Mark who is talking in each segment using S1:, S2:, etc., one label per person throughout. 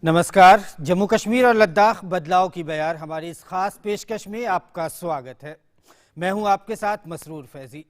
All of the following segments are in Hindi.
S1: नमस्कार। जम्मू कश्मीर और लद्दाख बदलाव की बयार हमारी इस खास पेशकश में आपका स्वागत है। मैं हूं आपके साथ मसरूर फैजी।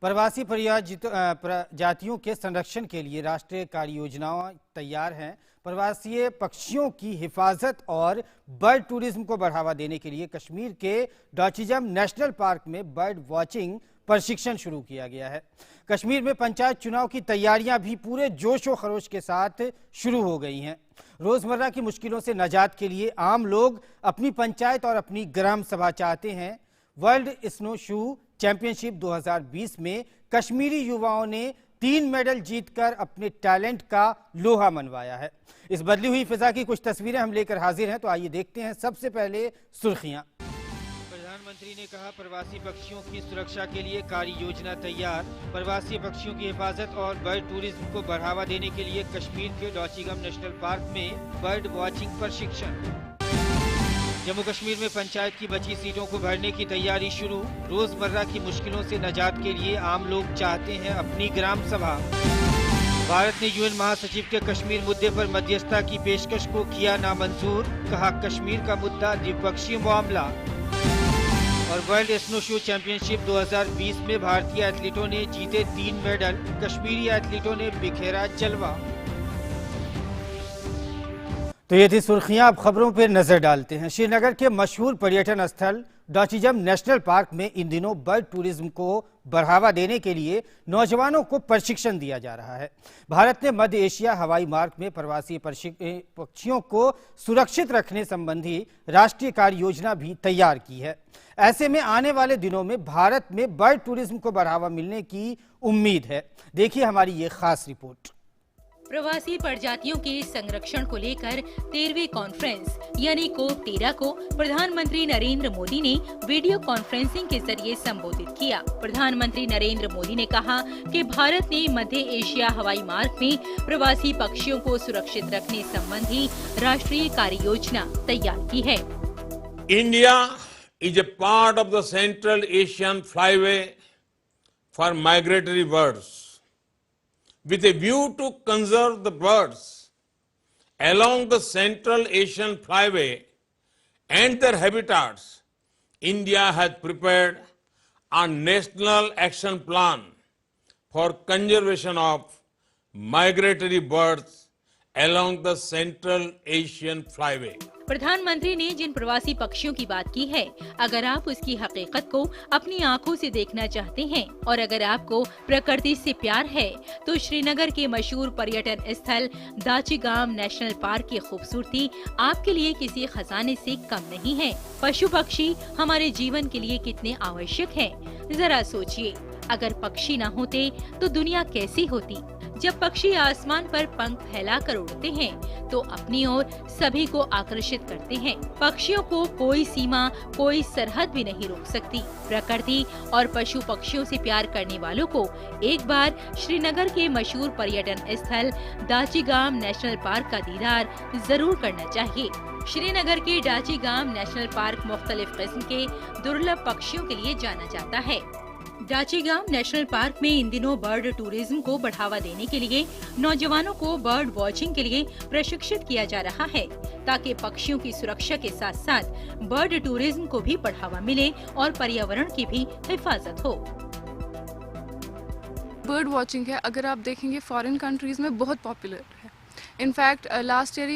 S1: प्रवासी प्रजातियों के संरक्षण के लिए राष्ट्रीय कार्य योजनाएं तैयार हैं। प्रवासी पक्षियों की हिफाजत और बर्ड टूरिज्म को बढ़ावा देने के लिए कश्मीर के डॉचिजम नेशनल पार्क में बर्ड वॉचिंग प्रशिक्षण शुरू किया गया है। कश्मीर में पंचायत चुनाव की तैयारियां भी पूरे जोश व खरोश के साथ शुरू हो गई हैं। रोजमर्रा की मुश्किलों से निजात के लिए आम लोग अपनी पंचायत और अपनी ग्राम सभा चाहते हैं। वर्ल्ड स्नो शू चैंपियनशिप 2020 में कश्मीरी युवाओं ने 3 मेडल जीतकर अपने टैलेंट का लोहा मनवाया है। इस बदली हुई फिजा की कुछ तस्वीरें हम लेकर हाजिर हैं, तो आइए देखते हैं। सबसे पहले सुर्खियां। प्रधानमंत्री ने कहा, प्रवासी पक्षियों की सुरक्षा के लिए कार्य योजना तैयार। प्रवासी पक्षियों की हिफाजत और बर्ड टूरिज्म को बढ़ावा देने के लिए कश्मीर के डॉचिगम नेशनल पार्क में बर्ड वॉचिंग प्रशिक्षण। जम्मू कश्मीर में पंचायत की बची सीटों को भरने की तैयारी शुरू। रोजमर्रा की मुश्किलों से निजात के लिए आम लोग चाहते हैं अपनी ग्राम सभा। भारत ने यूएन महासचिव के कश्मीर मुद्दे पर मध्यस्थता की पेशकश को किया नामंजूर। कहा, कश्मीर का मुद्दा द्विपक्षीय मामला। और वर्ल्ड स्नो शू चैंपियनशिप 2020 में भारतीय एथलीटों ने जीते 3 मेडल। कश्मीरी एथलीटों ने बिखेरा जलवा। तो ये थी सुर्खियां। अब खबरों पर नजर डालते हैं। श्रीनगर के मशहूर पर्यटन स्थल डॉचिजम नेशनल पार्क में इन दिनों बर्ड टूरिज्म को बढ़ावा देने के लिए नौजवानों को प्रशिक्षण दिया जा रहा है। भारत ने मध्य एशिया हवाई मार्ग में प्रवासी पक्षियों को सुरक्षित रखने संबंधी राष्ट्रीय कार्य योजना भी तैयार की है। ऐसे में आने वाले दिनों में भारत में बर्ड टूरिज्म को बढ़ावा मिलने की उम्मीद है। देखिए हमारी ये खास रिपोर्ट।
S2: प्रवासी प्रजातियों के संरक्षण को लेकर 13वीं कॉन्फ्रेंस यानी कोप 13 को प्रधानमंत्री नरेंद्र मोदी ने वीडियो कॉन्फ्रेंसिंग के जरिए संबोधित किया। प्रधानमंत्री नरेंद्र मोदी ने कहा कि भारत ने मध्य एशिया हवाई मार्ग में प्रवासी पक्षियों को सुरक्षित रखने संबंधी राष्ट्रीय कार्य योजना तैयार की है।
S3: India is a part of the Central Asian Flyway for migratory birds. With a view to conserve the birds along the Central Asian Flyway and their habitats, India has prepared a national action plan for conservation of migratory birds along the Central Asian Flyway.
S2: प्रधानमंत्री ने जिन प्रवासी पक्षियों की बात की है, अगर आप उसकी हकीकत को अपनी आंखों से देखना चाहते हैं और अगर आपको प्रकृति से प्यार है, तो श्रीनगर के मशहूर पर्यटन स्थल दाचिगाम नेशनल पार्क की खूबसूरती आपके लिए किसी खजाने से कम नहीं है। पशु पक्षी हमारे जीवन के लिए कितने आवश्यक हैं। जरा सोचिए, अगर पक्षी न होते तो दुनिया कैसी होती। जब पक्षी आसमान पर पंख फैलाकर उड़ते हैं तो अपनी ओर सभी को आकर्षित करते हैं। पक्षियों को कोई सीमा, कोई सरहद भी नहीं रोक सकती। प्रकृति और पशु पक्षियों से प्यार करने वालों को एक बार श्रीनगर के मशहूर पर्यटन स्थल दाचिगाम नेशनल पार्क का दीदार जरूर करना चाहिए। श्रीनगर के दाचिगाम नेशनल पार्क मुख्तलिफ किस्म के दुर्लभ पक्षियों के लिए जाना जाता है। दाचिगाम नेशनल पार्क में इन दिनों बर्ड टूरिज्म को बढ़ावा देने के लिए नौजवानों को बर्ड वॉचिंग के लिए प्रशिक्षित किया जा रहा है, ताकि पक्षियों की सुरक्षा के साथ साथ बर्ड टूरिज्म को भी बढ़ावा मिले और पर्यावरण की भी हिफाजत हो।
S4: बर्ड वॉचिंग है, अगर आप देखेंगे फॉरेन कंट्रीज में बहुत पॉपुलर है। इनफैक्ट लास्ट ईयर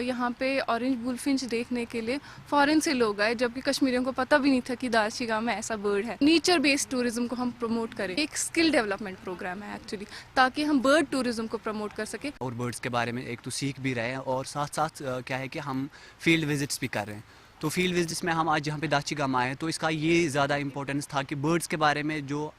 S4: यहाँ पे ऑरेंज बुलफिंच देखने के लिए फॉरेन से लोग आए, जबकि कश्मीरियों को पता भी नहीं था कि दाचिगाम में ऐसा बर्ड है। नेचर बेस्ड टूरिज्म को हम प्रमोट करें। एक स्किल डेवलपमेंट प्रोग्राम है एक्चुअली, ताकि हम बर्ड टूरिज्म को प्रमोट कर सके
S5: और बर्ड्स के बारे में एक तो सीख भी रहे हैं और साथ साथ क्या है कि हम फील्ड विजिट्स भी कर रहे हैं। तो फील्ड विजिट्स में हम आज यहाँ पे दाचिगाम आए, तो इसका ये ज़्यादा इंपॉर्टेंस था कि बर्ड्स के बारे में जो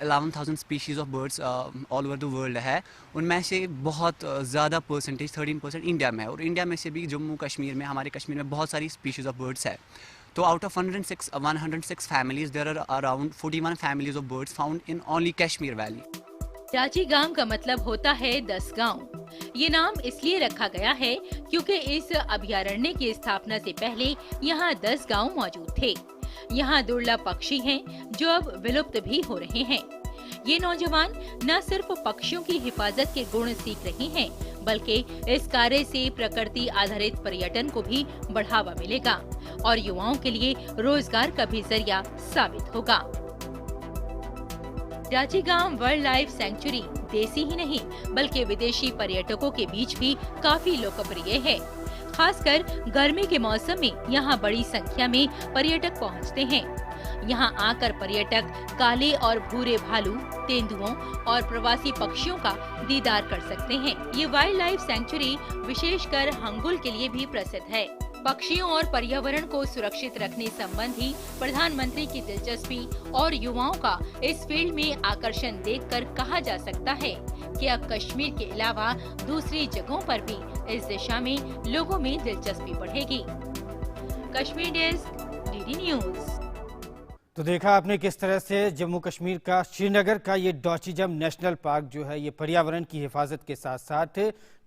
S5: 11,000 species of birds all over the world है, उनमें से बहुत ज़्यादा परसेंटेज 13% इंडिया में है। और इंडिया में से भी जम्मू कश्मीर में, हमारे कश्मीर में बहुत सारी स्पीशीज़ ऑफ बर्ड्स है। तो out of 106 families there are around 41 families of birds found in only Kashmir valley.
S2: Dachigam का मतलब होता है 10 गांव। ये नाम इसलिए रखा गया है क्योंकि इस अभयारण्य की स्थापना से पहले यहाँ 10 गांव मौजूद थे। यहाँ दुर्लभ पक्षी हैं जो अब विलुप्त भी हो रहे हैं। ये नौजवान न सिर्फ पक्षियों की हिफाजत के गुण सीख रहे हैं, बल्कि इस कार्य से प्रकृति आधारित पर्यटन को भी बढ़ावा मिलेगा और युवाओं के लिए रोजगार का भी जरिया साबित होगा। जाचीगांव वाइल्ड लाइफ सेंचुरी देसी ही नहीं बल्कि विदेशी पर्यटकों के बीच भी काफी लोकप्रिय है। खासकर गर्मी के मौसम में यहाँ बड़ी संख्या में पर्यटक पहुँचते हैं। यहाँ आकर पर्यटक काले और भूरे भालू, तेंदुओं और प्रवासी पक्षियों का दीदार कर सकते हैं। ये वाइल्ड लाइफ सेंचुरी विशेषकर हंगुल के लिए भी प्रसिद्ध है। पक्षियों और पर्यावरण को सुरक्षित रखने संबंधी प्रधानमंत्री की दिलचस्पी और युवाओं का इस फील्ड में आकर्षण देखकर कहा जा सकता है कि अब कश्मीर के अलावा दूसरी जगहों पर भी इस दिशा में लोगों में दिलचस्पी बढ़ेगी। Kashmir desk, DD news.
S1: तो देखा आपने किस तरह से जम्मू कश्मीर का श्रीनगर का ये डॉचिजम नेशनल पार्क जो है ये पर्यावरण की हिफाजत के साथ साथ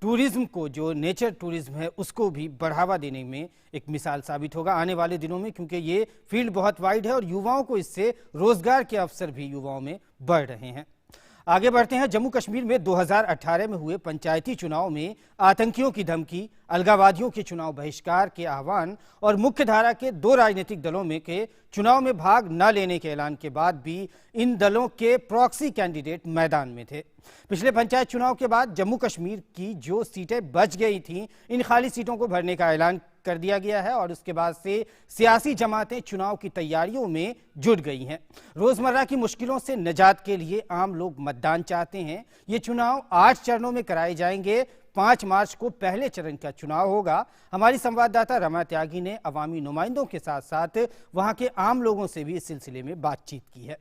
S1: टूरिज्म को, जो नेचर टूरिज्म है, उसको भी बढ़ावा देने में एक मिसाल साबित होगा आने वाले दिनों में, क्योंकि ये फील्ड बहुत वाइड है और युवाओं को इससे रोजगार के अवसर भी युवाओं में बढ़ रहे हैं। आगे बढ़ते हैं। जम्मू कश्मीर में 2018 में हुए पंचायती चुनाव में आतंकियों की धमकी, अलगाववादियों के चुनाव बहिष्कार के आह्वान और मुख्य धारा के 2 राजनीतिक दलों में के चुनाव में भाग न लेने के ऐलान के बाद भी इन दलों के प्रॉक्सी कैंडिडेट मैदान में थे। पिछले पंचायत चुनाव के बाद जम्मू कश्मीर की जो सीटें बच गई थीं, इन खाली सीटों को भरने का ऐलान कर दिया गया है और उसके बाद से सियासी जमातें चुनाव की तैयारियों में जुट गई हैं। रोजमर्रा की मुश्किलों से निजात के लिए आम लोग मतदान चाहते हैं। ये चुनाव 8 चरणों में कराए जाएंगे। 5 मार्च को पहले चरण का चुनाव होगा। हमारी संवाददाता रमा त्यागी ने अवामी नुमाइंदों के साथ साथ वहां के आम लोगों से भी इस सिलसिले में बातचीत की है।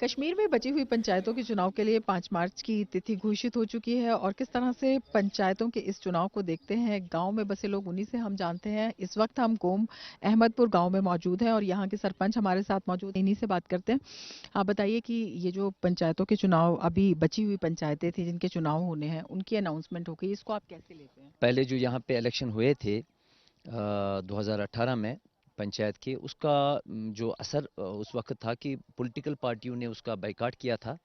S6: कश्मीर में बची हुई पंचायतों के चुनाव के लिए 5 मार्च की तिथि घोषित हो चुकी है और किस तरह से पंचायतों के इस चुनाव को देखते हैं गांव में बसे लोग, उन्हीं से हम जानते हैं। इस वक्त हम कोम अहमदपुर गांव में मौजूद हैं और यहां के सरपंच हमारे साथ मौजूद, इन्हीं से बात करते हैं। आप बताइए कि ये जो पंचायतों के चुनाव, अभी बची हुई पंचायतें थी जिनके चुनाव होने हैं, उनकी अनाउंसमेंट हो गई, इसको आप कैसे लेते हैं?
S7: पहले जो यहाँ पे इलेक्शन हुए थे 2018 में पंचायत के, उसका जो असर उस वक्त था कि पॉलिटिकल पार्टियों ने उसका बाइकाट किया था,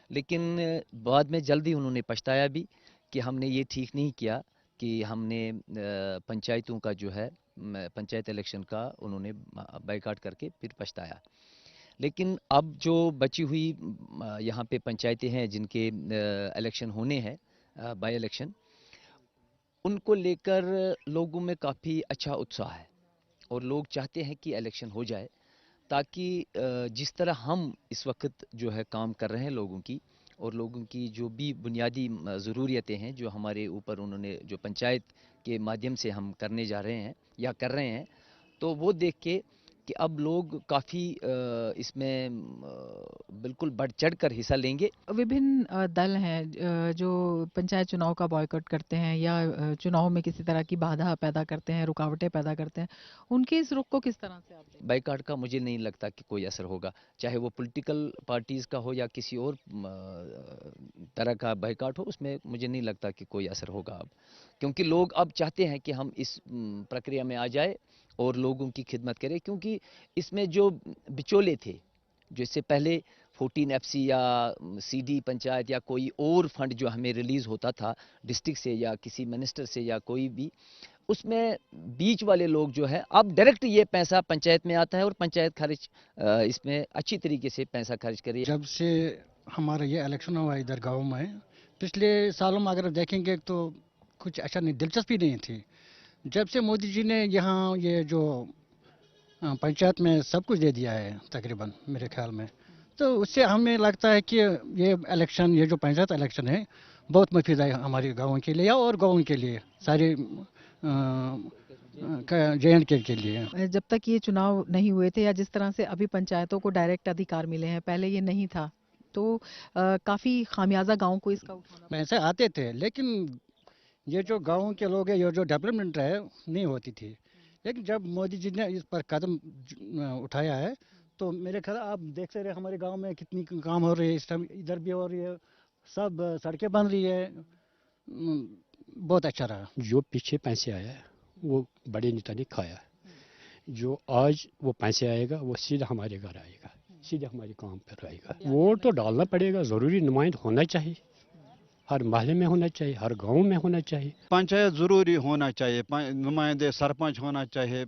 S7: लेकिन बाद में जल्दी उन्होंने पछताया भी कि हमने ये ठीक नहीं किया कि हमने पंचायतों का जो है पंचायत इलेक्शन का उन्होंने बाइकाट करके फिर पछताया। लेकिन अब जो बची हुई यहाँ पे पंचायतें हैं जिनके इलेक्शन होने हैं, बाई इलेक्शन, उनको लेकर लोगों में काफ़ी अच्छा उत्साह है और लोग चाहते हैं कि इलेक्शन हो जाए ताकि जिस तरह हम इस वक्त जो है काम कर रहे हैं लोगों की, और लोगों की जो भी बुनियादी ज़रूरियतें हैं जो हमारे ऊपर उन्होंने जो पंचायत के माध्यम से हम करने जा रहे हैं या कर रहे हैं, तो वो देख के कि अब लोग काफ़ी इसमें बिल्कुल बढ़ चढ़ कर हिस्सा लेंगे।
S6: विभिन्न दल हैं जो पंचायत चुनाव का बॉयकॉट करते हैं या चुनाव में किसी तरह की बाधा पैदा करते हैं, रुकावटें पैदा करते हैं, उनके इस रुख को किस तरह से आप देखते हैं?
S7: बाइकाट का मुझे नहीं लगता कि कोई असर होगा, चाहे वो पॉलिटिकल पार्टीज़ का हो या किसी और तरह का बाइकाट हो, उसमें मुझे नहीं लगता कि कोई असर होगा अब, क्योंकि लोग अब चाहते हैं कि हम इस प्रक्रिया में आ जाए और लोगों की खिदमत करें। क्योंकि इसमें जो बिचौले थे, जो इससे पहले 14 FC या CD पंचायत या कोई और फंड जो हमें रिलीज़ होता था डिस्ट्रिक्ट से या किसी मिनिस्टर से या कोई भी, उसमें बीच वाले लोग जो है, अब डायरेक्ट ये पैसा पंचायत में आता है और पंचायत खर्च इसमें अच्छी तरीके से पैसा खर्च करे।
S8: जब से हमारा ये इलेक्शन हुआ इधर गाँव में, पिछले सालों में अगर देखेंगे तो कुछ अच्छा नहीं, दिलचस्पी नहीं थी। जब से मोदी जी ने यहाँ ये जो पंचायत में सब कुछ दे दिया है तकरीबन मेरे ख्याल में, तो उससे हमें लगता है कि ये इलेक्शन, ये जो पंचायत इलेक्शन है, बहुत मुफीद है हमारे गाँव के लिए और गाँव के लिए, सारे JNK के लिए।
S6: जब तक ये चुनाव नहीं हुए थे या जिस तरह से अभी पंचायतों को डायरेक्ट अधिकार मिले हैं, पहले ये नहीं था, तो काफ़ी खामियाजा गाँव को इसका उठाना।
S8: पैसे आते थे, लेकिन ये जो गाँव के लोग हैं, ये जो डेवलपमेंट है नहीं होती थी। लेकिन जब मोदी जी ने इस पर कदम उठाया है, तो मेरे ख्याल आप देखते रहे हमारे गांव में कितनी काम हो रही है, इस टाइम इधर भी हो रही है, सब सड़कें बन रही है, बहुत अच्छा रहा।
S9: जो पीछे पैसे आया है वो बड़े नेता ने खाया है, जो आज वो पैसे आएगा वो सीधा हमारे घर आएगा। सीधे हमारी काम पर रहेगा। वोट तो डालना पड़ेगा, ज़रूरी नुमाइंद होना चाहिए, हर महल्ले में होना चाहिए, हर गांव में होना चाहिए।
S10: पंचायत ज़रूरी होना चाहिए, नुमाइंदे सरपंच होना चाहिए,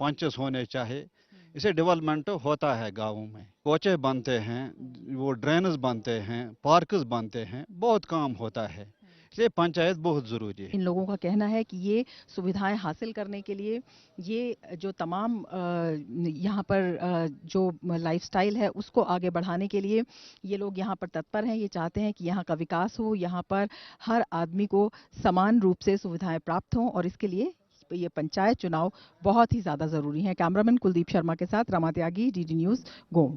S10: पंचस होने चाहिए। इससे डेवलपमेंट होता है गाँवों में, कोचे बनते हैं, वो ड्रेनेज बनते हैं, पार्कस बनते हैं, बहुत काम होता है। इसलिए पंचायत बहुत ज़रूरी है।
S6: इन लोगों का कहना है कि ये सुविधाएं हासिल करने के लिए, ये जो तमाम यहाँ पर जो लाइफस्टाइल है उसको आगे बढ़ाने के लिए ये लोग यहाँ पर तत्पर हैं। ये चाहते हैं कि यहाँ का विकास हो, यहाँ पर हर आदमी को समान रूप से सुविधाएं प्राप्त हों, और इसके लिए ये पंचायत चुनाव बहुत ही ज़्यादा ज़रूरी है। कैमरामैन कुलदीप शर्मा के साथ रमा त्यागी, डीडी न्यूज़, गोम।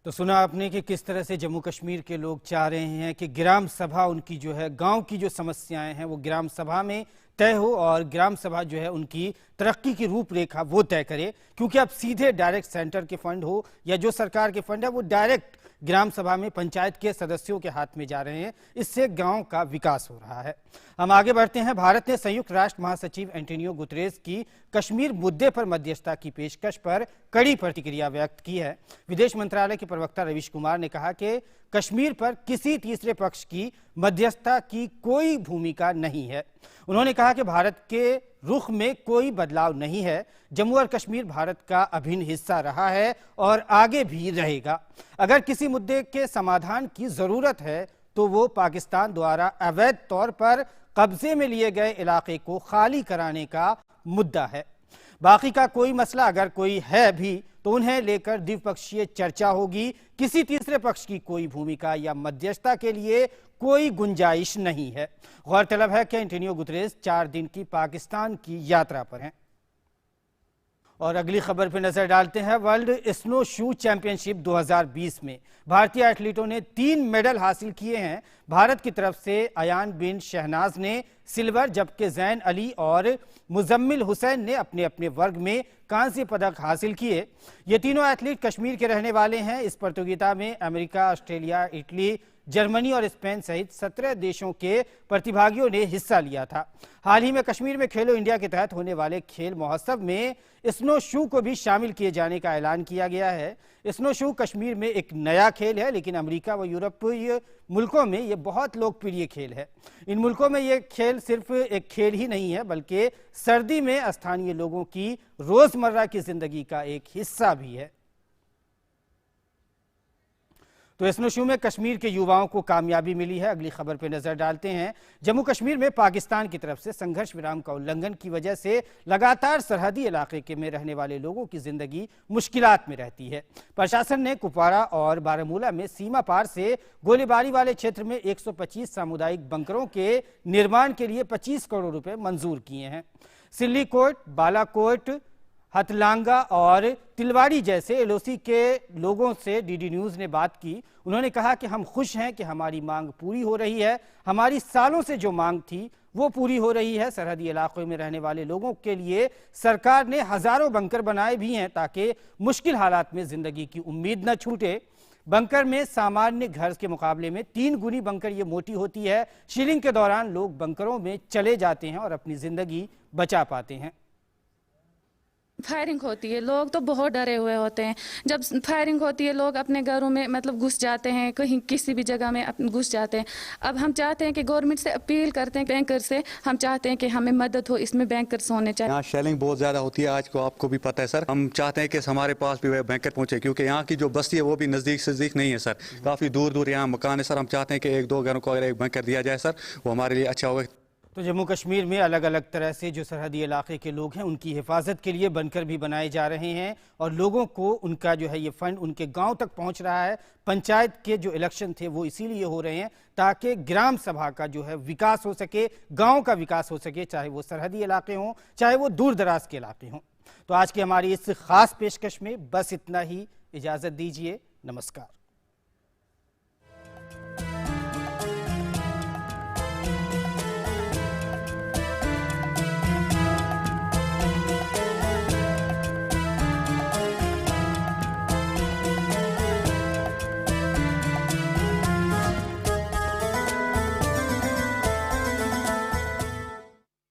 S1: तो सुना आपने कि किस तरह से जम्मू कश्मीर के लोग चाह रहे हैं कि ग्राम सभा उनकी जो है गांव की जो समस्याएं हैं वो ग्राम सभा में तय हो, और ग्राम सभा जो है उनकी तरक्की की रूपरेखा वो तय करे, क्योंकि अब सीधे डायरेक्ट सेंटर के फंड हो या जो सरकार के फंड है वो डायरेक्ट ग्राम सभा में पंचायत के सदस्यों के हाथ में जा रहे हैं। इससे गांव का विकास हो रहा है। हम आगे बढ़ते हैं। भारत ने संयुक्त राष्ट्र महासचिव एंटोनियो गुतरेस की कश्मीर मुद्दे पर मध्यस्थता की पेशकश पर कड़ी प्रतिक्रिया व्यक्त की है। विदेश मंत्रालय के प्रवक्ता रवीश कुमार ने कहा कि कश्मीर पर किसी तीसरे पक्ष की मध्यस्थता की कोई भूमिका नहीं है। उन्होंने कहा कि भारत के रुख में कोई बदलाव नहीं है। जम्मू और कश्मीर भारत का अभिन्न हिस्सा रहा है और आगे भी रहेगा। अगर किसी मुद्दे के समाधान की जरूरत है तो वो पाकिस्तान द्वारा अवैध तौर पर कब्जे में लिए गए इलाके को खाली कराने का मुद्दा है। बाकी का कोई मसला अगर कोई है भी तो उन्हें लेकर द्विपक्षीय चर्चा होगी। किसी तीसरे पक्ष की कोई भूमिका या मध्यस्थता के लिए कोई गुंजाइश नहीं है। गौरतलब है कि एंटोनियो गुतरेस 4 दिन की पाकिस्तान की यात्रा पर हैं। और अगली खबर पर नजर डालते हैं। वर्ल्ड स्नो शू चैंपियनशिप 2020 में भारतीय एथलीटों ने 3 मेडल हासिल किए हैं। भारत की तरफ से अयान बिन शहनाज ने सिल्वर, जबकि जैन अली और मुजम्मिल हुसैन ने अपने अपने वर्ग में कांस्य पदक हासिल किए। ये तीनों एथलीट कश्मीर के रहने वाले हैं। इस प्रतियोगिता में अमेरिका, ऑस्ट्रेलिया, इटली, जर्मनी और स्पेन सहित 17 देशों के प्रतिभागियों ने हिस्सा लिया था। हाल ही में कश्मीर में खेलो इंडिया के तहत होने वाले खेल महोत्सव में स्नो शू को भी शामिल किए जाने का ऐलान किया गया है। स्नो शू कश्मीर में एक नया खेल है, लेकिन अमेरिका व यूरोपीय मुल्कों में ये बहुत लोकप्रिय खेल है। इन मुल्कों में ये खेल सिर्फ एक खेल ही नहीं है, बल्कि सर्दी में स्थानीय लोगों की रोजमर्रा की जिंदगी का एक हिस्सा भी है। तो स्नो शू में कश्मीर के युवाओं को कामयाबी मिली है। अगली खबर पर नजर डालते हैं। जम्मू कश्मीर में पाकिस्तान की तरफ से संघर्ष विराम का उल्लंघन की वजह से लगातार सरहदी इलाके में रहने वाले लोगों की जिंदगी मुश्किलात में रहती है। प्रशासन ने कुपवाड़ा और बारामूला में सीमा पार से गोलीबारी वाले क्षेत्र में 125 सामुदायिक बंकरों के निर्माण के लिए 25 करोड़ रुपए मंजूर किए हैं। सिल्लीकोट, बालाकोट, हथलांगा और तिलवाड़ी जैसे एलओसी के लोगों से डीडी न्यूज़ ने बात की। उन्होंने कहा कि हम खुश हैं कि हमारी मांग पूरी हो रही है। हमारी सालों से जो मांग थी वो पूरी हो रही है। सरहदी इलाकों में रहने वाले लोगों के लिए सरकार ने हजारों बंकर बनाए भी हैं ताकि मुश्किल हालात में जिंदगी की उम्मीद न छूटे। बंकर में सामान्य घर के मुकाबले में 3 गुनी बंकर ये मोटी होती है। शीलिंग के दौरान लोग बंकरों में चले जाते हैं और अपनी जिंदगी बचा पाते हैं।
S11: फायरिंग होती है, लोग तो बहुत डरे हुए होते हैं। जब फायरिंग होती है लोग अपने घरों में मतलब घुस जाते हैं, कहीं किसी भी जगह में घुस जाते हैं। अब हम चाहते हैं कि गवर्नमेंट से अपील करते हैं, बैंकर से हम चाहते हैं कि हमें मदद हो, इसमें बैंकर्स होने चाहिए।
S12: यहाँ शेलिंग बहुत ज़्यादा होती है, आज को आपको भी पता है सर। हम चाहते हैं कि हमारे पास भी बैंकर पहुँचे, क्योंकि यहाँ की जो बस्ती है वो भी नज़दीक नहीं है सर, काफ़ी दूर दूर यहाँ मकान है सर। हम चाहते हैं कि 1-2 घरों को अगर एक बैंकर दिया जाए सर, वो हमारे लिए अच्छा होगा।
S1: तो जम्मू कश्मीर में अलग अलग तरह से जो सरहदी इलाके के लोग हैं उनकी हिफाजत के लिए बनकर भी बनाए जा रहे हैं और लोगों को उनका जो है ये फंड उनके गांव तक पहुंच रहा है। पंचायत के जो इलेक्शन थे वो इसीलिए हो रहे हैं ताकि ग्राम सभा का जो है विकास हो सके, गांव का विकास हो सके, चाहे वो सरहदी इलाके हों चाहे वो दूर दराज के इलाके हों। तो आज की हमारी इस खास पेशकश में बस इतना ही। इजाज़त दीजिए। नमस्कार।